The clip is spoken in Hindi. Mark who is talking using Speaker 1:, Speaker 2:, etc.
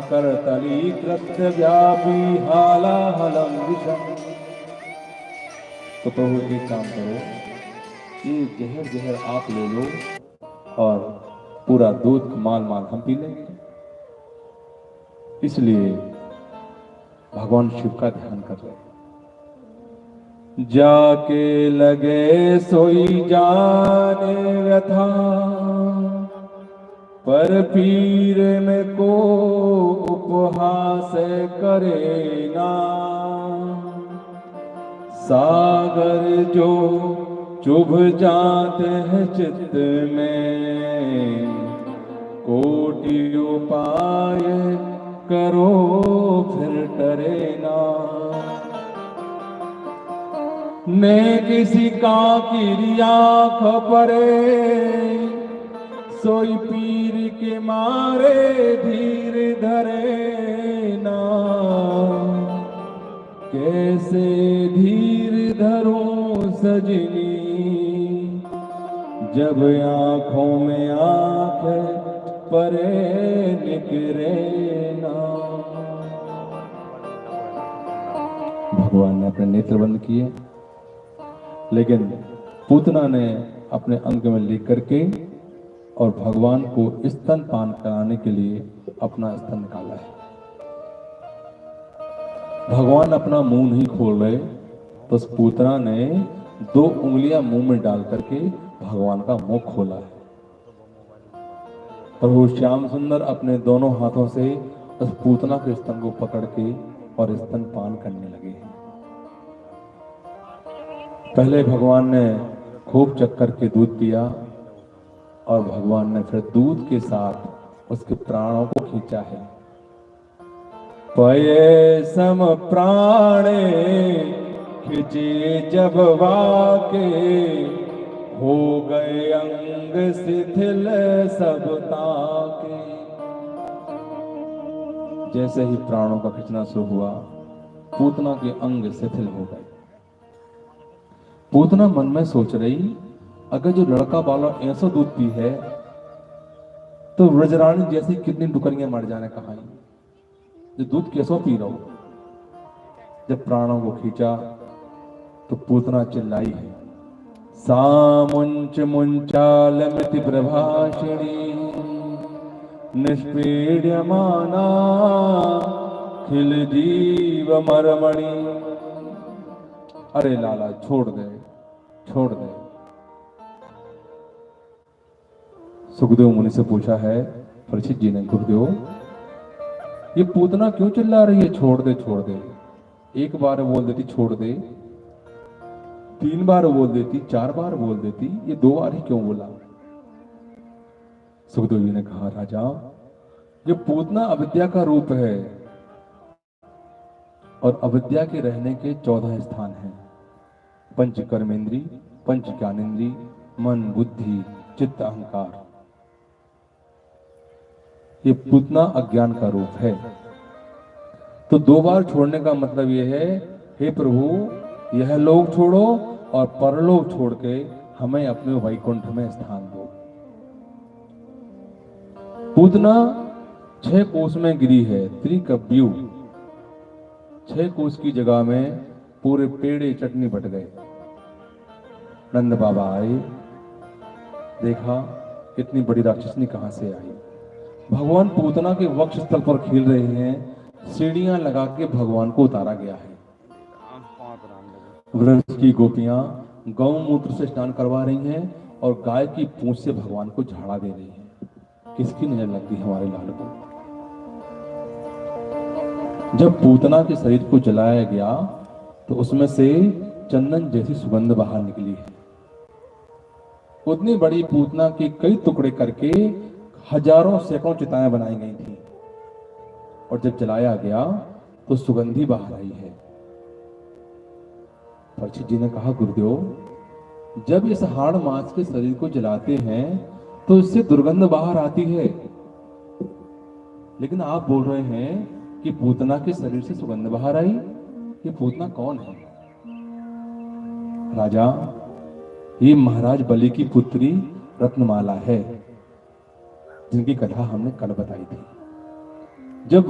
Speaker 1: करतली कृत्य व्यापी हालाहलम विषम। तो प्रभु एक काम करो, ये जहर जहर आप ले लो और पूरा दूध माल माल हम पी लेंगे। इसलिए भगवान शिव का ध्यान कर रहे हैं। जाके लगे सोई जाने व्यथा, पर पीर में को उपहास करे ना। सागर जो चुभ जाते हैं चित्त में, कोटि उपाय करो फिर डरे ना। ने किसी का किरिया खपरे, सोई पीर के मारे धीर धरे ना। कैसे धीर धरूं सजनी, जब आंखों में आंख परे निकरे ना। भगवान ने अपने नेत्र बंद किए, लेकिन पूतना ने अपने अंग में लेकर के और भगवान को स्तन पान कराने के लिए अपना स्तन निकाला है। भगवान अपना मुंह नहीं खोल रहे, तो उस पूतना ने 2 उंगलियां मुंह में डाल करके भगवान का मुंह खोला है। प्रभु श्याम सुंदर अपने दोनों हाथों से उस पूतना के स्तन को पकड़ के और स्तन पान करने लगे हैं। पहले भगवान ने खूब चक्कर के दूध पिया और भगवान ने फिर दूध के साथ उसके प्राणों को खींचा है। पये सम प्राणे खिंचे जब वाके, हो गए अंग शिथिल सब ताके। जैसे ही प्राणों का खिंचना शुरू हुआ, पूतना के अंग शिथिल हो गए। पूतना मन में सोच रही, अगर जो लड़का वाला ऐसा दूध पी है तो व्रजरानी जैसी कितनी डुकरियां मर जाने कहा, जो दूध कैसो पी रहा हो। जब प्राणों को खींचा तो पूतना चिल्लाई है, सामुंच मुंचालमिति प्रभाषिणी, निष्पीड्यमाना खिल जीव मरमणि। अरे लाला छोड़ दे, छोड़ दे। सुखदेव मुनि से पूछा है परीक्षित जी ने, गुरुदेव ये पूतना क्यों चिल्ला रही है, छोड़ दे छोड़ दे। एक बार बोल देती छोड़ दे, 3 बार बोल देती, 4 बार बोल देती, ये 2 बार ही क्यों बोला। सुखदेव जी ने कहा, राजा ये पूतना अविद्या का रूप है और अविद्या के रहने के 14 स्थान हैं। पंच कर्मेंद्री, पंच ज्ञानेंद्री, मन बुद्धि चित्त अहंकार। ये पूतना अज्ञान का रूप है। तो 2 बार छोड़ने का मतलब यह है, हे प्रभु यह लोक छोड़ो और परलोक छोड़ के हमें अपने वैकुंठ में स्थान दो। पूतना 6 कोस में गिरी है, त्रिकव्यू। 6 कोस की जगह में पूरे पेड़े चटनी बट गए। नंद बाबा आए, देखा इतनी बड़ी राक्षसनी कहां से आई। भगवान पूतना के वक्ष स्थल पर खेल रहे हैं, सीढ़ियां लगा के भगवान को उतारा गया है। व्रज की गोपियां गौमूत्र से स्नान करवा रही हैं और गाय की पूंछ से भगवान को झाड़ा दे रही हैं। किसकी नजर लगती है हमारे लाल को। जब पूतना के शरीर को जलाया गया तो उसमें से चंदन जैसी सुगंध बाहर निकली है। उतनी बड़ी पूतना के कई टुकड़े करके हजारों सैकड़ों चिताएं बनाई गई थी और जब जलाया गया तो सुगंधी बाहर आई है। परीक्षित जी ने कहा, गुरुदेव जब इस हाड़ मांस के शरीर को जलाते हैं तो इससे दुर्गंध बाहर आती है, लेकिन आप बोल रहे हैं कि पूतना के शरीर से सुगंध बाहर आई। ये पूतना कौन है? राजा ये महाराज बलि की पुत्री रत्नमाला है, जिनकी कथा हमने कल बताई थी। जब